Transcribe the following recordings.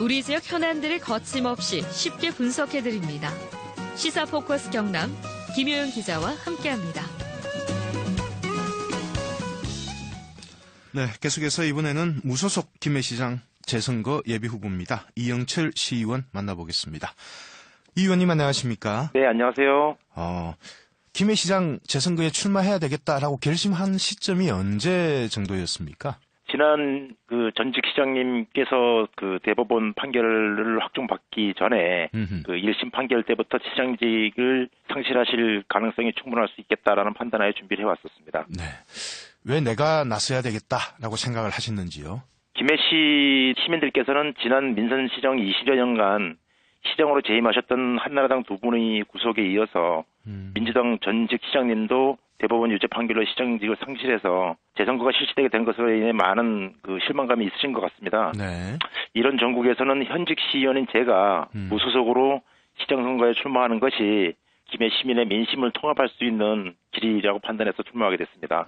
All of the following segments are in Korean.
우리 지역 현안들을 거침없이 쉽게 분석해드립니다. 시사 포커스 경남 김효영 기자와 함께합니다. 네, 계속해서 이번에는 무소속 김해시장 재선거 예비후보입니다. 이영철 시의원 만나보겠습니다. 이 의원님 안녕하십니까? 네, 안녕하세요. 김해시장 재선거에 출마해야 되겠다라고 결심한 시점이 언제 정도였습니까? 지난 전직 시장님께서 대법원 판결을 확정받기 전에 1심 판결 때부터 시장직을 상실하실 가능성이 충분할 수 있겠다라는 판단하에 준비를 해왔었습니다. 네. 왜 내가 나서야 되겠다라고 생각을 하셨는지요? 김해시 시민들께서는 지난 민선시정 20여 년간 시장으로 재임하셨던 한나라당 두 분의 구속에 이어서 민주당 전직 시장님도 대법원 유죄 판결로 시장직을 상실해서 재선거가 실시되게 된 것으로 인해 많은 실망감이 있으신 것 같습니다. 네. 이런 전국에서는 현직 시의원인 제가 무소속으로 시장 선거에 출마하는 것이 김해 시민의 민심을 통합할 수 있는 길이라고 판단해서 출마하게 됐습니다.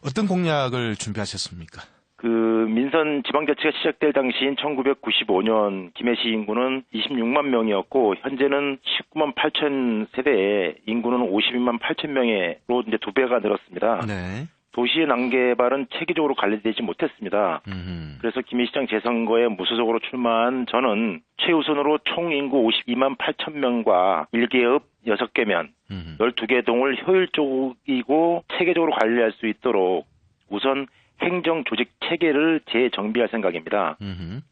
어떤 공약을 준비하셨습니까? 민선 지방자치가 시작될 당시인 1995년 김해시 인구는 26만 명이었고 현재는 19만 8천 세대에 인구는 52만 8천 명으로 이제 2배가 늘었습니다. 네. 도시의 난개발은 체계적으로 관리되지 못했습니다. 그래서 김해시장 재선거에 무소속으로 출마한 저는 최우선으로 총 인구 52만 8천 명과 1개업 6개면 12개 동을 효율적이고 체계적으로 관리할 수 있도록 우선 행정 조직 체계를 재정비할 생각입니다.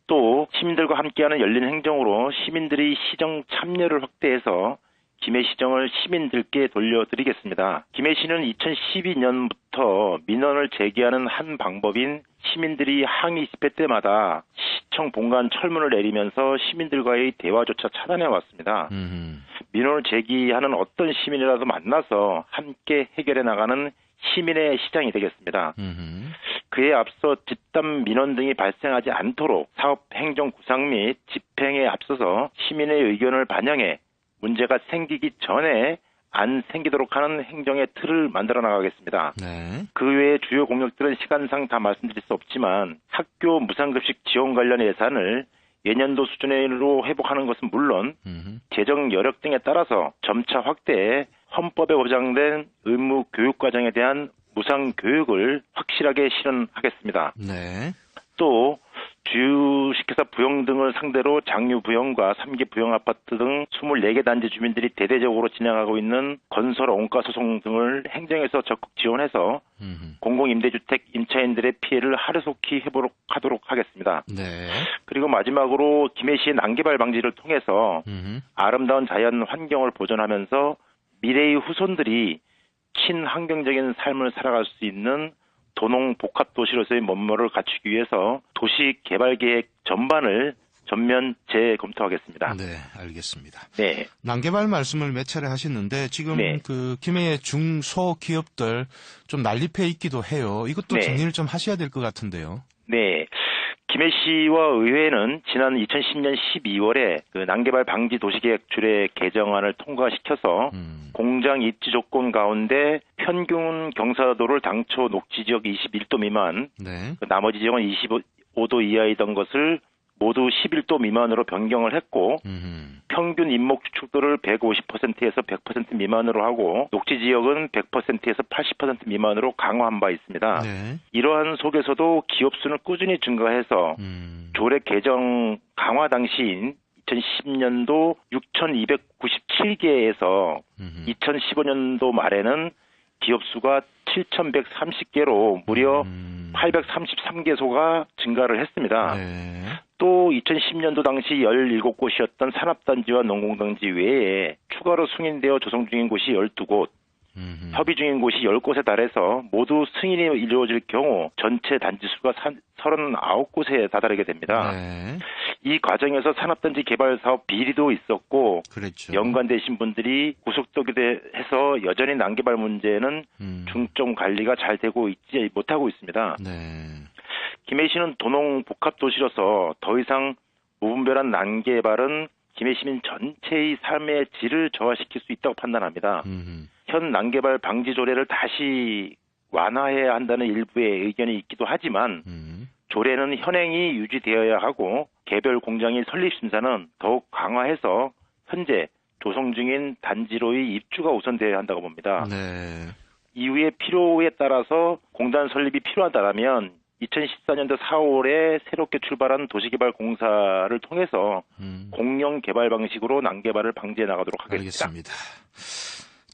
또 시민들과 함께하는 열린 행정으로 시민들이 시정 참여를 확대해서 김해시정을 시민들께 돌려드리겠습니다. 김해시는 2012년부터 민원을 제기하는 한 방법인 시민들이 항의 집회 때마다 시청 본관 철문을 내리면서 시민들과의 대화조차 차단해 왔습니다. 민원을 제기하는 어떤 시민이라도 만나서 함께 해결해 나가는 시민의 시장이 되겠습니다. 그에 앞서 집단 민원 등이 발생하지 않도록 사업 행정 구상 및 집행에 앞서서 시민의 의견을 반영해 문제가 생기기 전에 안 생기도록 하는 행정의 틀을 만들어 나가겠습니다. 네. 그 외에 주요 공약들은 시간상 다 말씀드릴 수 없지만 학교 무상급식 지원 관련 예산을 예년도 수준으로 회복하는 것은 물론 재정 여력 등에 따라서 점차 확대해 헌법에 보장된 의무 교육과정에 대한 무상 교육을 확실하게 실현하겠습니다. 네. 또 주식회사 부영 등을 상대로 장유 부영과 3기 부영 아파트 등 24개 단지 주민들이 대대적으로 진행하고 있는 건설 원가 소송 등을 행정에서 적극 지원해서 공공임대주택 임차인들의 피해를 하루속히 회복하도록 하겠습니다. 네. 그리고 마지막으로 김해시의 난개발 방지를 통해서 아름다운 자연 환경을 보존하면서 미래의 후손들이 친환경적인 삶을 살아갈 수 있는 도농 복합 도시로서의 면모를 갖추기 위해서 도시 개발 계획 전반을 전면 재검토하겠습니다. 네, 알겠습니다. 네. 난개발 말씀을 몇 차례 하셨는데 지금 네. 김해의 중소기업들 좀 난립해 있기도 해요. 이것도 네. 정리를 좀 하셔야 될 것 같은데요. 네. 김해시와 의회는 지난 2010년 12월에 난개발 방지 도시계획 조례 개정안을 통과시켜서 공장 입지 조건 가운데 평균 경사도를 당초 녹지지역 21도 미만, 네. 나머지 지역은 25도 이하이던 것을 모두 11도 미만으로 변경을 했고 평균 인목 추측도를 150%에서 100% 미만으로 하고 녹지 지역은 100%에서 80% 미만으로 강화한 바 있습니다. 네. 이러한 속에서도 기업 수는 꾸준히 증가해서 조례 개정 강화 당시인 2010년도 6,297개에서 2015년도 말에는 기업 수가 7,130개로 무려 833개소가 증가를 했습니다. 네. 또 2010년도 당시 17곳이었던 산업단지와 농공단지 외에 추가로 승인되어 조성 중인 곳이 12곳, 협의 중인 곳이 10곳에 달해서 모두 승인이 이루어질 경우 전체 단지 수가 39곳에 다다르게 됩니다. 네. 이 과정에서 산업단지 개발 사업 비리도 있었고 그렇죠. 연관되신 분들이 구속되게 해서 여전히 난개발 문제는 중점 관리가 잘 되고 있지 못하고 있습니다. 네. 김해시는 도농 복합 도시로서 더 이상 무분별한 난개발은 김해 시민 전체의 삶의 질을 저하시킬 수 있다고 판단합니다. 현 난개발 방지 조례를 다시 완화해야 한다는 일부의 의견이 있기도 하지만 조례는 현행이 유지되어야 하고 개별 공장인 설립심사는 더욱 강화해서 현재 조성 중인 단지로의 입주가 우선되어야 한다고 봅니다. 네. 이후에 필요에 따라서 공단 설립이 필요하다면 2014년도 4월에 새롭게 출발한 도시개발공사를 통해서 공영 개발 방식으로 난개발을 방지해 나가도록 하겠습니다. 알겠습니다.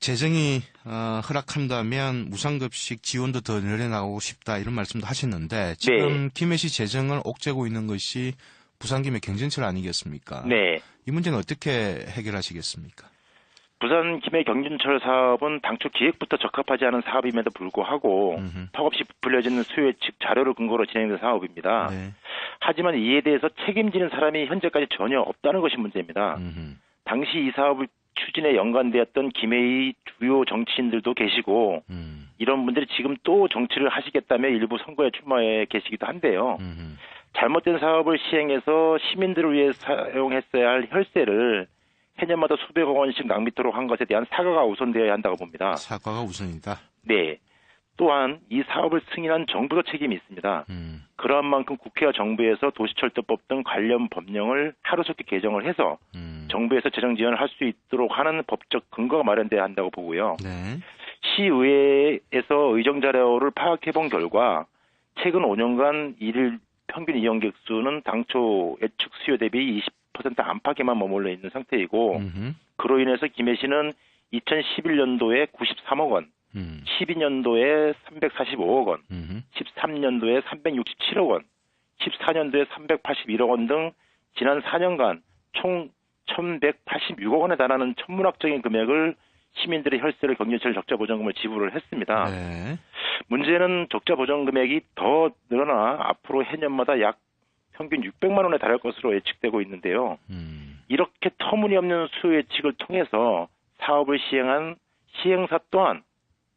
재정이 허락한다면 무상급식 지원도 더 늘려나가고 싶다 이런 말씀도 하셨는데 지금 김해시 재정을 옥죄고 있는 것이 부산김해 경전철 아니겠습니까? 네. 이 문제는 어떻게 해결하시겠습니까? 부산 김해 경전철 사업은 당초 기획부터 적합하지 않은 사업임에도 불구하고 턱없이 부풀려진 수요 예측 자료를 근거로 진행된 사업입니다. 네. 하지만 이에 대해서 책임지는 사람이 현재까지 전혀 없다는 것이 문제입니다. 당시 이 사업을 추진에 연관되었던 김해의 주요 정치인들도 계시고 이런 분들이 지금 또 정치를 하시겠다며 일부 선거에 출마해 계시기도 한데요. 잘못된 사업을 시행해서 시민들을 위해 사용했어야 할 혈세를 해년마다 수백억 원씩 낭비토록 한 것에 대한 사과가 우선되어야 한다고 봅니다. 사과가 우선이다. 네. 또한 이 사업을 승인한 정부도 책임이 있습니다. 그러한 만큼 국회와 정부에서 도시철도법 등 관련 법령을 하루속히 개정을 해서 정부에서 재정 지원을 할 수 있도록 하는 법적 근거가 마련돼야 한다고 보고요. 네. 시의회에서 의정 자료를 파악해본 결과 최근 5년간 일일 평균 이용객 수는 당초 예측 수요 대비 20% 안팎에만 머물러 있는 상태이고 그로 인해서 김해시는 2011년도에 93억 원, 12년도에 345억 원, 13년도에 367억 원, 14년도에 381억 원 등 지난 4년간 총 1,186억 원에 달하는 천문학적인 금액을 시민들의 혈세를 경전철 적자보전금을 지불을 했습니다. 네. 문제는 적자보전 금액이 더 늘어나 앞으로 해년마다 약 평균 600만 원에 달할 것으로 예측되고 있는데요. 이렇게 터무니없는 수요 예측을 통해서 사업을 시행한 시행사 또한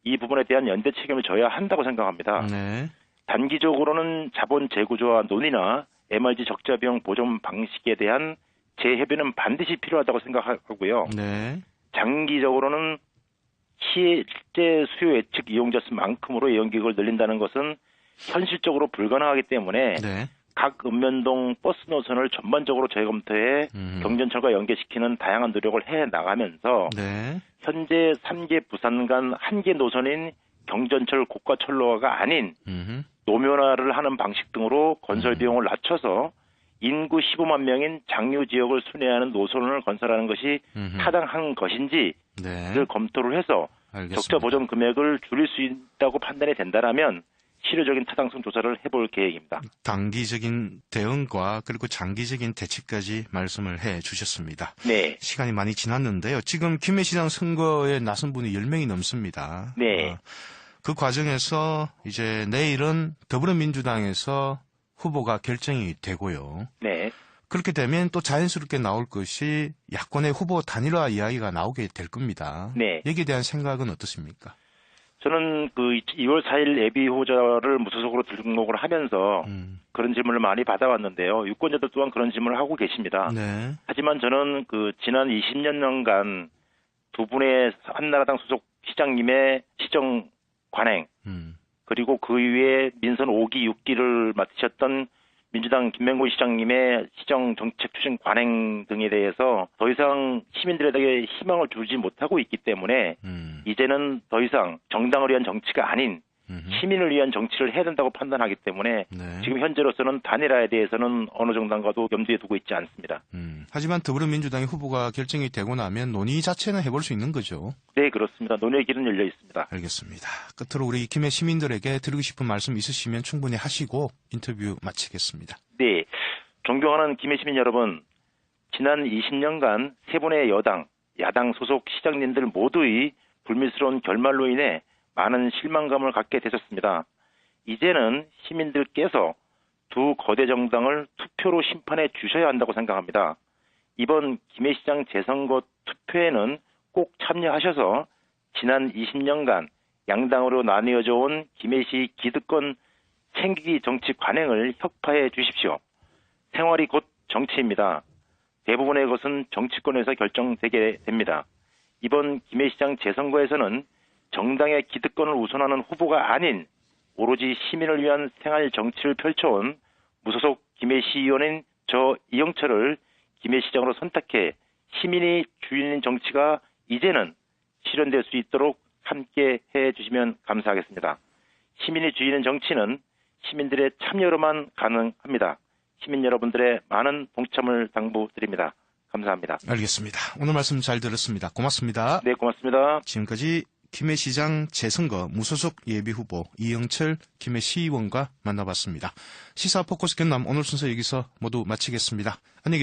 이 부분에 대한 연대 책임을 져야 한다고 생각합니다. 네. 단기적으로는 자본 재구조와 논의나 MRG 적자 비용 보전 방식에 대한 재협의는 반드시 필요하다고 생각하고요. 네. 장기적으로는 실제 수요 예측 이용자 수만큼으로 이용객을 늘린다는 것은 현실적으로 불가능하기 때문에 네. 각 읍면동 버스 노선을 전반적으로 재검토해 경전철과 연계시키는 다양한 노력을 해 나가면서 네. 현재 3개 부산 간 1개 노선인 경전철 고가철로가 아닌 노면화를 하는 방식 등으로 건설 비용을 낮춰서 인구 15만 명인 장유 지역을 순회하는 노선을 건설하는 것이 타당한 것인지를 네. 검토를 해서 알겠습니다. 적자 보전 금액을 줄일 수 있다고 판단이 된다면 실효적인 타당성 조사를 해볼 계획입니다. 단기적인 대응과 그리고 장기적인 대책까지 말씀을 해 주셨습니다. 네. 시간이 많이 지났는데요. 지금 김해시장 선거에 나선 분이 10명이 넘습니다. 네. 그 과정에서 이제 내일은 더불어민주당에서 후보가 결정이 되고요. 네. 그렇게 되면 또 자연스럽게 나올 것이 야권의 후보 단일화 이야기가 나오게 될 겁니다. 네. 여기에 대한 생각은 어떻습니까? 저는 그 2월 4일 예비 후보자를 무소속으로 등록을 하면서 그런 질문을 많이 받아왔는데요. 유권자들 또한 그런 질문을 하고 계십니다. 네. 하지만 저는 그 지난 20년간 두 분의 한나라당 소속 시장님의 시정 관행 그리고 그 이후에 민선 5기, 6기를 맡으셨던 민주당 김명곤 시장님의 시정 정책 추진 관행 등에 대해서 더 이상 시민들에게 희망을 주지 못하고 있기 때문에 이제는 더 이상 정당을 위한 정치가 아닌 시민을 위한 정치를 해야 된다고 판단하기 때문에 네. 지금 현재로서는 단일화에 대해서는 어느 정당과도 염두에 두고 있지 않습니다. 하지만 더불어민주당의 후보가 결정이 되고 나면 논의 자체는 해볼 수 있는 거죠? 네, 그렇습니다. 논의의 길은 열려 있습니다. 알겠습니다. 끝으로 우리 김해 시민들에게 드리고 싶은 말씀 있으시면 충분히 하시고 인터뷰 마치겠습니다. 네, 존경하는 김해 시민 여러분, 지난 20년간 세 분의 여당, 야당 소속 시장님들 모두의 불미스러운 결말로 인해 많은 실망감을 갖게 되셨습니다. 이제는 시민들께서 두 거대 정당을 투표로 심판해 주셔야 한다고 생각합니다. 이번 김해시장 재선거 투표에는 꼭 참여하셔서 지난 20년간 양당으로 나뉘어져 온 김해시 기득권 챙기기 정치 관행을 혁파해 주십시오. 생활이 곧 정치입니다. 대부분의 것은 정치권에서 결정되게 됩니다. 이번 김해시장 재선거에서는 정당의 기득권을 우선하는 후보가 아닌 오로지 시민을 위한 생활 정치를 펼쳐온 무소속 김해시의원인 저 이영철을 김해 시장으로 선택해 시민이 주인인 정치가 이제는 실현될 수 있도록 함께 해주시면 감사하겠습니다. 시민이 주인인 정치는 시민들의 참여로만 가능합니다. 시민 여러분들의 많은 동참을 당부드립니다. 감사합니다. 알겠습니다. 오늘 말씀 잘 들었습니다. 고맙습니다. 네, 고맙습니다. 지금까지 김해시장 재선거 무소속 예비후보 이영철 김해시의원과 만나봤습니다. 시사 포커스 경남 오늘 순서 여기서 모두 마치겠습니다. 안녕히 계십시오.